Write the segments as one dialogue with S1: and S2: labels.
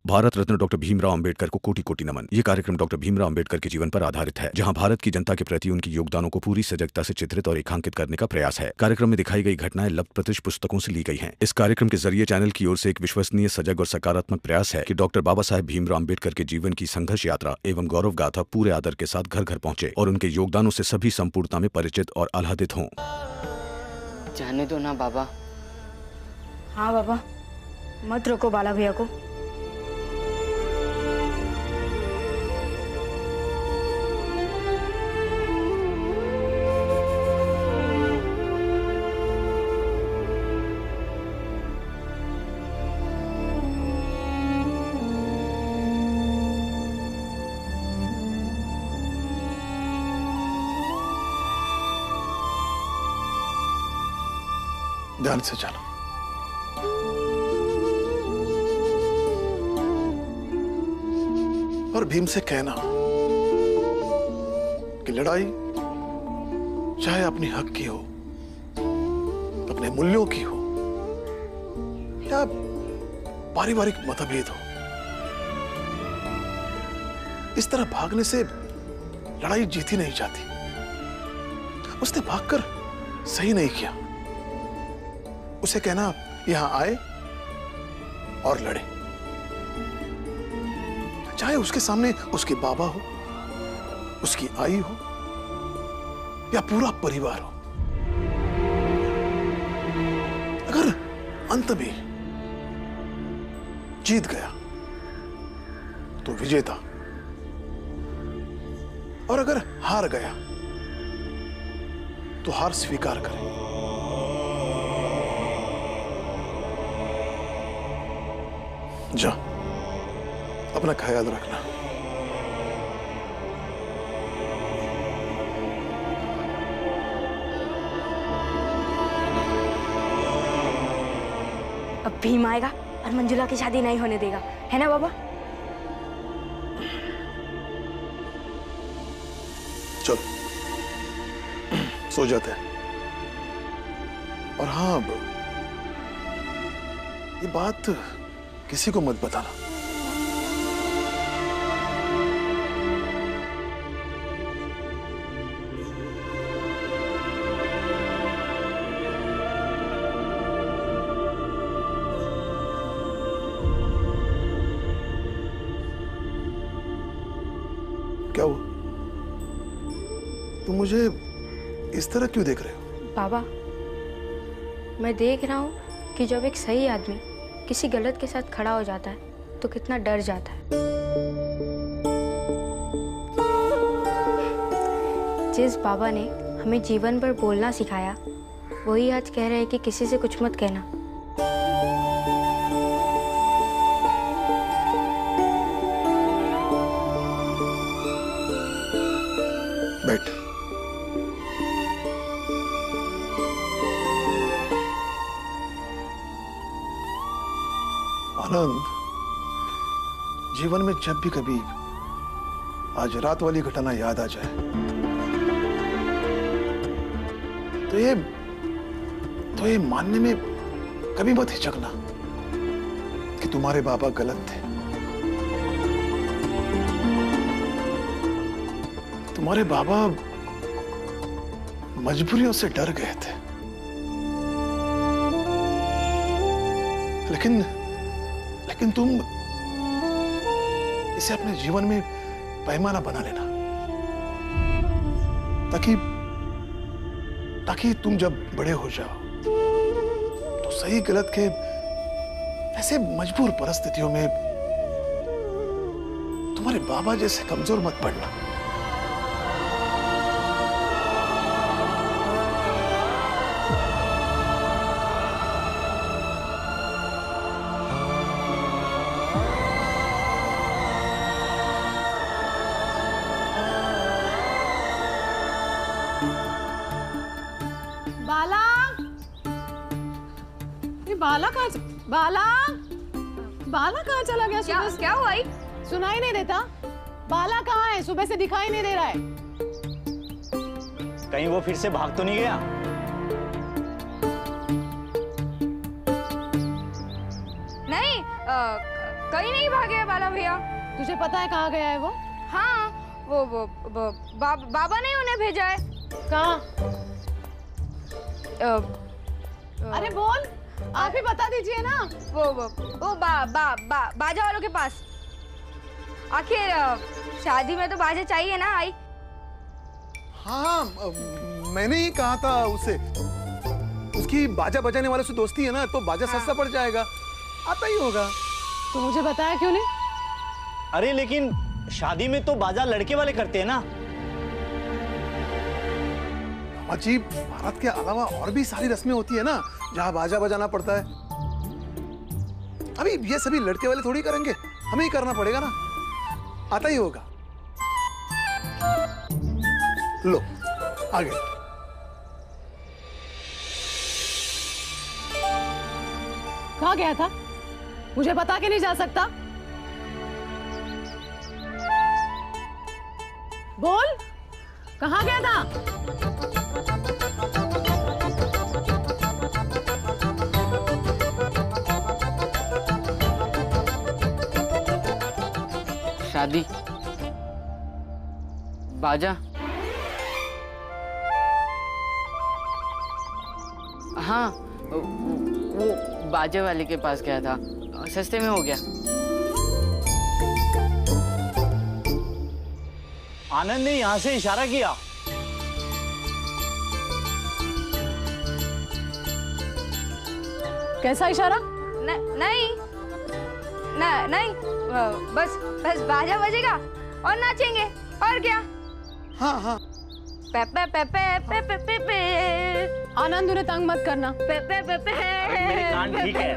S1: Bharat Ratna doctor Bhimrao Ambedkar को कोटि कोटि नमन। ये कार्यक्रम डॉक्टर भीमराव अंबेडकर के जीवन पर आधारित है, जहां भारत की जनता के प्रति उनके योगदानों को पूरी सजगता से चित्रित और रेखांकित करने का प्रयास है। कार्यक्रम में दिखाई गई घटनाएं लब्ध प्रतिष्ठ पुस्तकों से ली गई हैं। इस कार्यक्रम के जरिए चैनल की ओर से एक विश्वसनीय, सजग और सकारात्मक प्रयास है कि डॉक्टर बाबा साहेब भीमराव अंबेडकर के जीवन की संघर्ष यात्रा एवं गौरव गाथा पूरे आदर के साथ घर घर पहुंचे और उनके योगदानों से सभी संपूर्णता में परिचित और आह्लादित हों।
S2: जाने दो ना बाबा।
S3: हाँ बाबा, मत रोको बाला भैया को।
S4: ध्यान से चलो। और भीम से कहना कि लड़ाई चाहे अपने हक की हो, अपने मूल्यों की हो या पारिवारिक मतभेद हो, इस तरह भागने से लड़ाई जीती नहीं जाती। उसने भागकर सही नहीं किया। उसे कहना यहां आए और लड़े, चाहे उसके सामने उसके बाबा हो, उसकी आई हो या पूरा परिवार हो। अगर अंत में जीत गया तो विजेता, और अगर हार गया तो हार स्वीकार करे। जा, अपना ख्याल रखना।
S3: अब भीम आएगा और मंजुला की शादी नहीं होने देगा, है ना बाबा?
S4: चल, सो जाते हैं। और हाँ, ये बात किसी को मत बताना। क्या हुआ? तुम मुझे इस तरह क्यों देख रहे हो?
S3: बाबा, मैं देख रहा हूँ कि जब एक सही आदमी किसी गलत के साथ खड़ा हो जाता है तो कितना डर जाता है। जिस बाबा ने हमें जीवन भर बोलना सिखाया, वही आज कह रहे हैं कि किसी से कुछ मत कहना।
S4: बैठ। आनंद, जीवन में जब भी कभी आज रात वाली घटना याद आ जाए तो ये मानने में कभी मत हिचकना कि तुम्हारे बाबा गलत थे। तुम्हारे बाबा मजबूरियों से डर गए थे, लेकिन तुम इसे अपने जीवन में पैमाना बना लेना, ताकि तुम जब बड़े हो जाओ तो सही गलत के ऐसे मजबूर परिस्थितियों में तुम्हारे बाबा जैसे कमजोर मत पड़ना।
S5: बाला कहाँ चला गया?
S6: क्या हुआ?
S5: सुनाई नहीं देता? बाला कहाँ है? सुबह से दिखाई नहीं दे रहा है।
S7: कहीं वो फिर से भाग तो नहीं गया?
S6: नहीं,
S3: कहीं नहीं भागे है बाला भैया।
S5: तुझे पता है कहाँ गया है वो?
S3: हाँ, बाबा ने उन्हें भेजा है।
S5: कहाँ? अरे बोल, आप ही बता दीजिए ना।
S3: वो बाजा वालों के पास। आखिर शादी में तो बाजा चाहिए ना आई।
S4: हाँ, मैंने ही कहा था उसे, उसकी बाजा बजाने वाले से दोस्ती है ना, तो बाजा सस्ता पड़ जाएगा, आता ही होगा।
S5: तो मुझे बताया क्यों नहीं?
S6: अरे लेकिन शादी में तो बाजा लड़के वाले करते हैं ना।
S4: अजीब, भारत के अलावा और भी सारी रस्में होती है ना जहाँ बाजा बजाना पड़ता है। अभी ये सभी लड़के वाले थोड़ी करेंगे, हमें ही करना पड़ेगा ना, आता ही होगा। लो आगे।
S5: कहाँ गया था? मुझे बता के नहीं जा सकता? बोल, कहाँ गया था?
S2: शादी, बाजा। हाँ, वो बाजे वाले के पास गया था, सस्ते में हो गया।
S6: आनंद ने यहाँ से इशारा किया।
S5: कैसा इशारा?
S3: नहीं, बस बाजा बजेगा और नाचेंगे, और क्या?
S4: हाँ हाँ।
S3: पे पे पे पे पे पे पे पे।
S5: आनंद, उन्हें तंग मत करना।
S3: पे पे पे पे।
S6: मेरे कान ठीक है।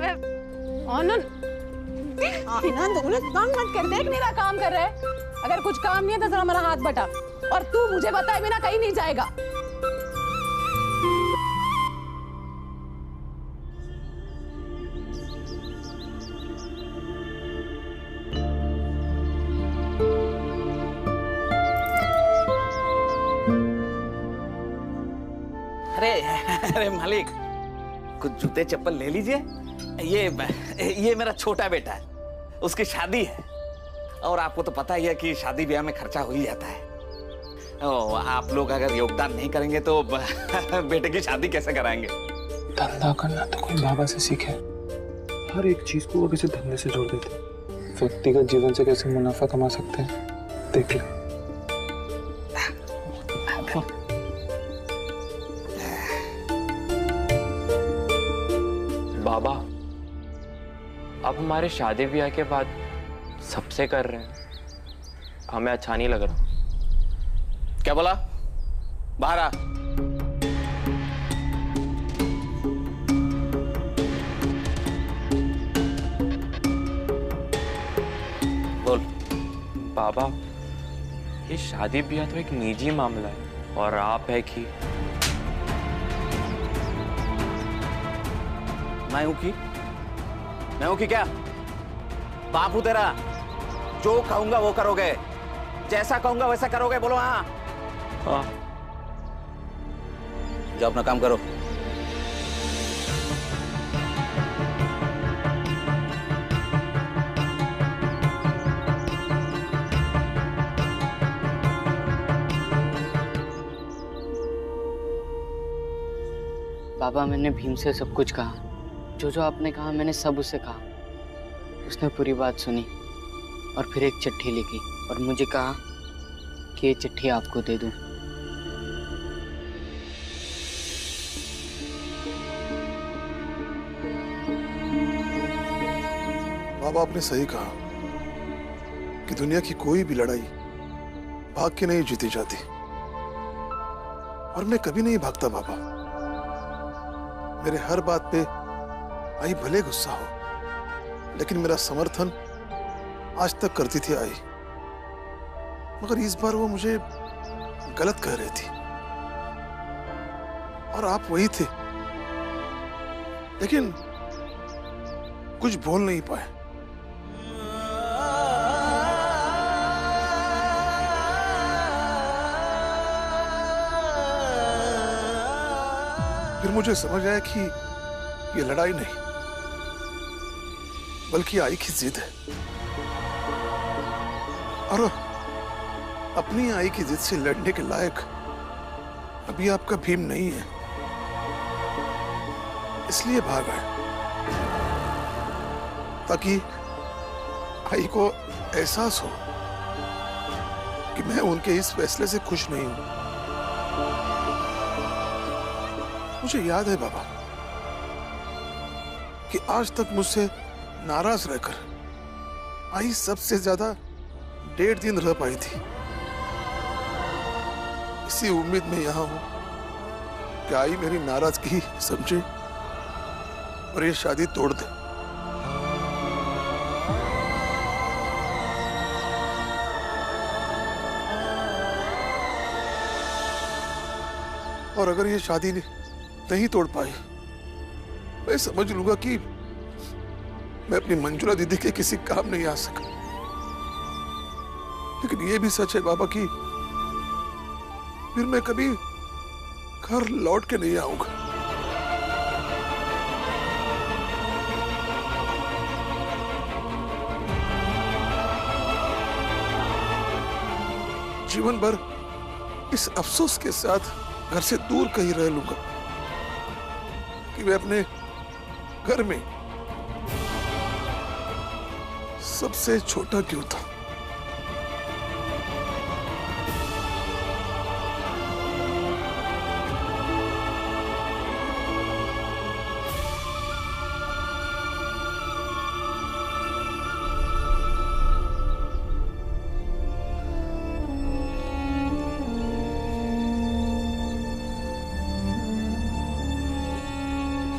S5: आनंद, उन्हें तंग मत कर, देख मेरा काम कर रहे हैं। अगर कुछ काम नहीं है तो जरा मेरा हाथ बटा, और तू मुझे बताए बिना कहीं नहीं जाएगा।
S7: अरे मालिक, कुछ जूते चप्पल ले लीजिए। ये मेरा छोटा बेटा है, उसकी शादी है, और आपको तो पता ही है कि शादी ब्याह में खर्चा हो ही जाता है। आप लोग अगर योगदान नहीं करेंगे तो बेटे की शादी कैसे कराएंगे?
S8: धंधा करना तो कोई बाबा से सीखे। हर एक चीज को वो किसी धंधे से जोड़ देते। व्यक्तिगत जीवन से कैसे मुनाफा कमा सकते हैं, देख ले।
S9: बाबा, अब हमारे शादी ब्याह के बाद सबसे कर रहे हैं, हमें अच्छा नहीं लग रहा।
S7: क्या बोला? बाहर आ। बोल।
S9: बाबा, ये शादी ब्याह तो एक निजी मामला है, और आप है कि
S7: मैं हूं कि क्या? बाप हूं तेरा, जो कहूंगा वो करोगे, जैसा कहूंगा वैसा करोगे। बोलो हाँ।
S9: हाँ।
S7: जाओ अपना काम करो।
S2: बाबा, मैंने भीम से सब कुछ कहा, जो आपने कहा मैंने सब उससे कहा। उसने पूरी बात सुनी और फिर एक चिट्ठी लिखी और मुझे कहा कि ये चिट्ठी आपको दे दूं।
S4: बाबा, आपने सही कहा कि दुनिया की कोई भी लड़ाई भाग के नहीं जीती जाती, और मैं कभी नहीं भागता बाबा। मेरे हर बात पे आई भले गुस्सा हो, लेकिन मेरा समर्थन आज तक करती थी आई, मगर इस बार वो मुझे गलत कह रही थी, और आप वही थे, लेकिन कुछ बोल नहीं पाए। फिर मुझे समझ आया कि ये लड़ाई नहीं, बल्कि आई की जिद है। और अपनी आई की जिद से लड़ने के लायक अभी आपका भीम नहीं है, इसलिए भाग आए ताकि आई को एहसास हो कि मैं उनके इस फैसले से खुश नहीं हूं। मुझे याद है बाबा कि आज तक मुझसे नाराज रहकर आई सबसे ज्यादा 1.5 दिन रह पाई थी। इसी उम्मीद में यहां हूं कि आई मेरी नाराजगी समझे और ये शादी तोड़ दे। और अगर ये शादी नहीं तोड़ पाई, मैं समझ लूंगा कि मैं अपनी मंजुला दीदी के किसी काम नहीं आ सका। लेकिन ये भी सच है बाबा कि फिर मैं कभी घर लौट के नहीं आऊंगा। जीवन भर इस अफसोस के साथ घर से दूर कहीं रह लूंगा कि मैं अपने घर में सबसे छोटा क्यों था।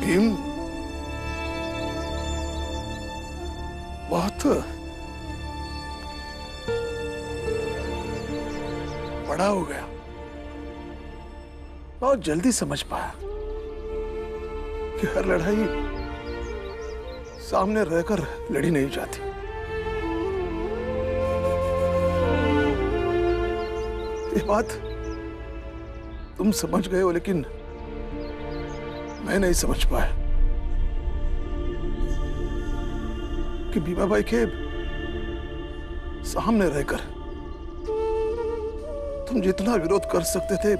S4: भीम बहुत बड़ा हो गया, बहुत जल्दी समझ पाया कि हर लड़ाई सामने रहकर लड़ी नहीं जाती। ये बात तुम समझ गए हो, लेकिन मैं नहीं समझ पाया कि भीमा भाई के सामने रहकर तुम जितना विरोध कर सकते थे,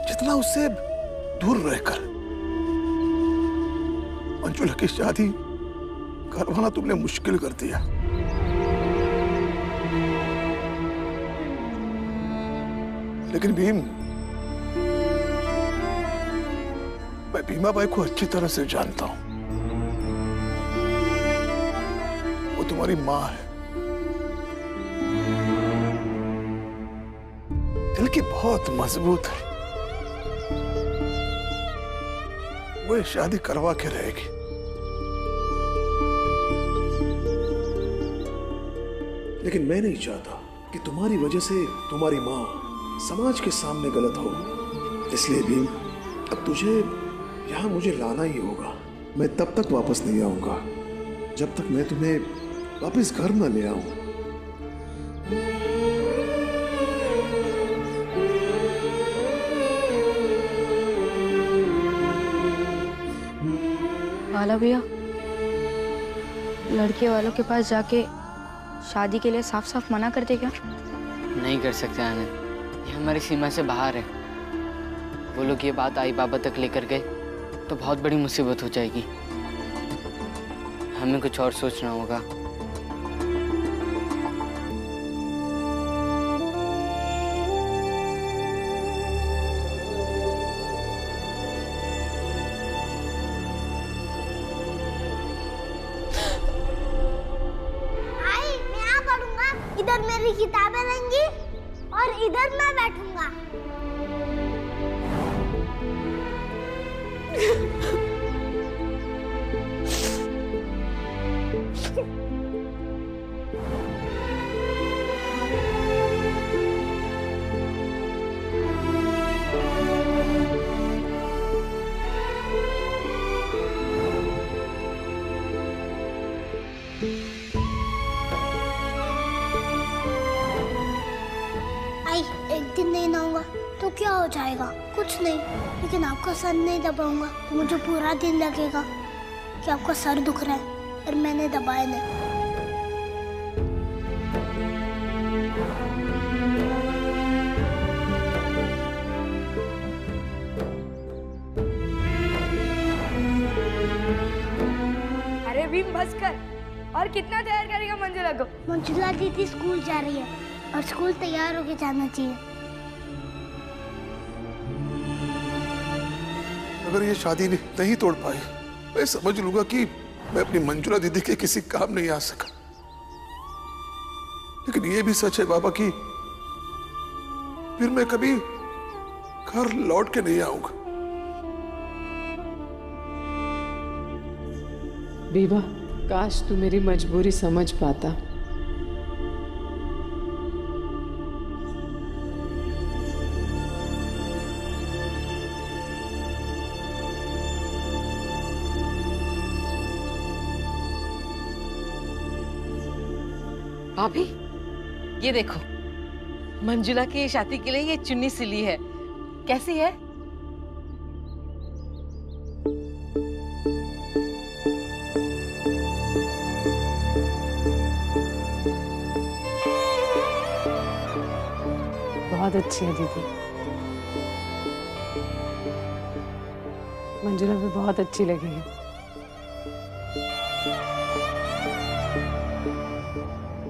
S4: जितना उससे दूर रहकर मंजुला की शादी करवाना तुमने मुश्किल कर दिया। लेकिन भीम, मैं भीमा बाई को अच्छी तरह से जानता हूं। वो तुम्हारी मां है, दिल की बहुत मजबूत है। वो ये शादी करवा के रहेगी। लेकिन मैं नहीं चाहता कि तुम्हारी वजह से तुम्हारी मां समाज के सामने गलत हो। इसलिए भी अब तुझे यहाँ मुझे लाना ही होगा। मैं तब तक वापस नहीं आऊंगा जब तक मैं तुम्हें वापस घर न ले आऊं।
S3: वाला भैया, लड़के वालों के पास जाके शादी के लिए साफ साफ मना करते क्या?
S2: नहीं कर सकते आनंद, ये हमारी सीमा से बाहर है। वो लोग ये बात आई बाबा तक लेकर गए तो बहुत बड़ी मुसीबत हो जाएगी। हमें कुछ और सोचना होगा।
S10: इधर मेरी किताबें रहेंगी और इधर मैं बैठूंगा। एक दिन नहीं नहाऊंगा तो क्या हो जाएगा? कुछ नहीं, लेकिन आपका सर नहीं दबाऊंगा तो मुझे पूरा दिन लगेगा कि आपका सर दुख रहा है। और मैंने दबाए नहीं।
S3: अरे भीम बस कर। और कितना तैयार करेगा मंजुला को?
S10: मंजुला दीदी स्कूल जा रही है और स्कूल तैयार होके जाना चाहिए।
S4: अगर ये शादी नहीं तोड़ पाई, मैं समझ लूंगा कि मैं अपनी मंजुला दीदी के किसी काम नहीं आ सका। लेकिन ये भी सच है बाबा कि फिर मैं कभी घर लौट के नहीं आऊंगा।
S5: बीबा, काश तू मेरी मजबूरी समझ पाता।
S11: भाभी, ये देखो, मंजुला की शादी के लिए ये चुन्नी सिली है। कैसी है?
S5: बहुत अच्छी है दीदी। मंजुला भी बहुत अच्छी लगी है।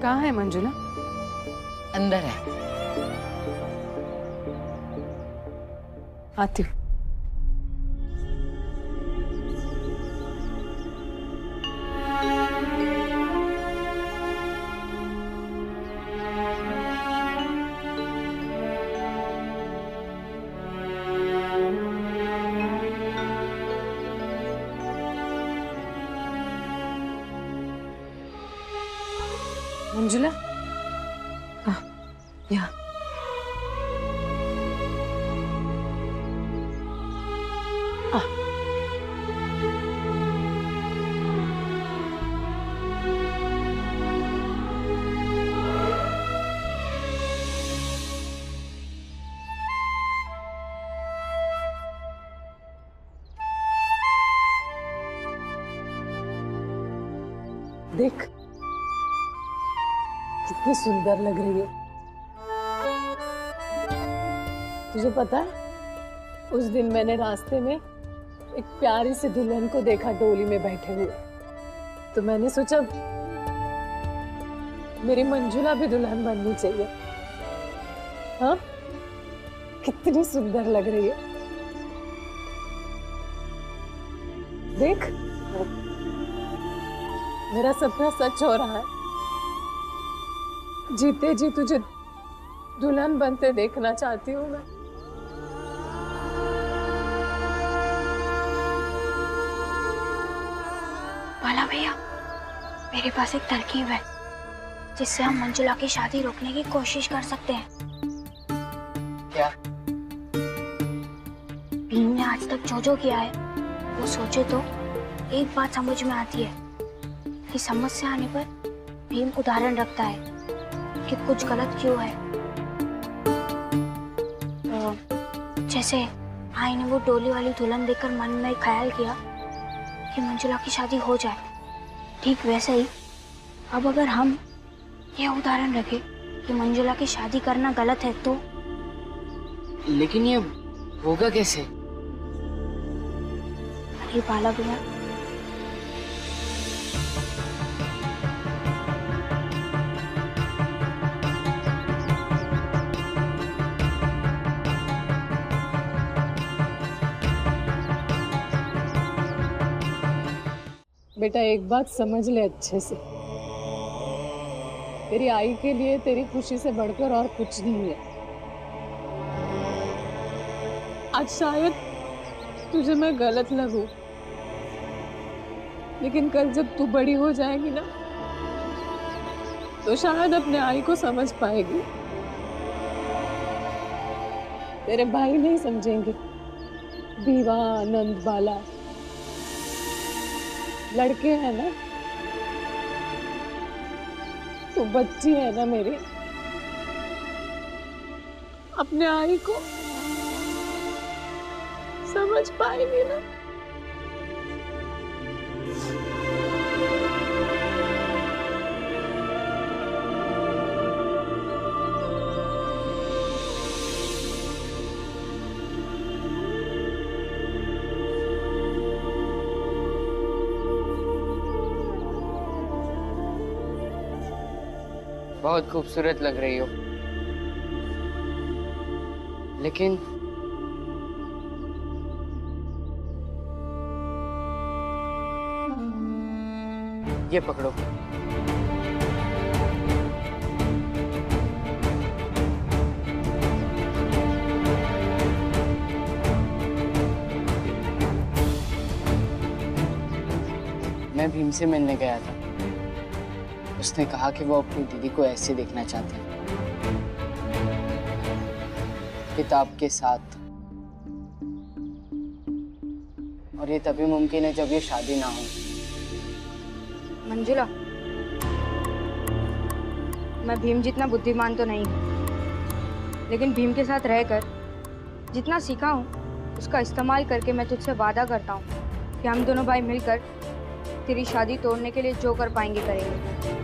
S5: कहाँ है मंजुला?
S11: अंदर है।
S5: आती हूँ। मंजुला, यहाँ। देख कितनी सुंदर लग रही है। तुझे पता है, उस दिन मैंने रास्ते में एक प्यारी सी दुल्हन को देखा डोली में बैठे हुए, तो मैंने सोचा मेरी मंजुला भी दुल्हन बननी चाहिए। हाँ, कितनी सुंदर लग रही है। देख, मेरा सपना सच हो रहा है। जीते जी तुझे दुल्हन बनते देखना चाहती हूँ मैं।
S3: बाला भैया, मेरे पास एक तरकीब है जिससे हम मंजुला की शादी रोकने की कोशिश कर सकते हैं।
S2: क्या?
S3: भीम ने आज तक जो जो किया है, वो सोचे तो एक बात समझ में आती है कि समस्या आने पर भीम उदाहरण रखता है कि कुछ गलत क्यों है। तो जैसे आई ने वो डोली वाली दुल्हन देखकर मन में ख्याल किया कि मंजुला की शादी हो जाए, ठीक वैसे ही अब अगर हम यह उदाहरण रखें कि मंजुला की शादी करना गलत है तो।
S2: लेकिन ये होगा कैसे?
S3: अरे बाला भैया,
S5: बेटा एक बात समझ ले अच्छे से, तेरी आई के लिए तेरी खुशी से बढ़कर और कुछ नहीं है। आज शायद तुझे मैं गलत लगूं, लेकिन कल जब तू बड़ी हो जाएगी ना, तो शायद अपने आई को समझ पाएगी। तेरे भाई नहीं समझेंगे, दीवा, आनंद, बाला, लड़के हैं ना, तू बच्ची है ना मेरी, अपने आई को समझ पाएगी ना।
S2: बहुत खूबसूरत लग रही हो, लेकिन ये पकड़ो। मैं भीम से मिलने गया था। उसने कहा कि वो अपनी दीदी को ऐसे देखना चाहते हैं, किताब के साथ। और ये तभी मुमकिन है जब ये शादी ना हो।
S3: मंजुला, मैं भीम जितना बुद्धिमान तो नहीं हूँ, लेकिन भीम के साथ रहकर जितना सीखा हूँ उसका इस्तेमाल करके मैं तुझसे वादा करता हूँ कि हम दोनों भाई मिलकर तेरी शादी तोड़ने के लिए जो कर पाएंगे करेंगे।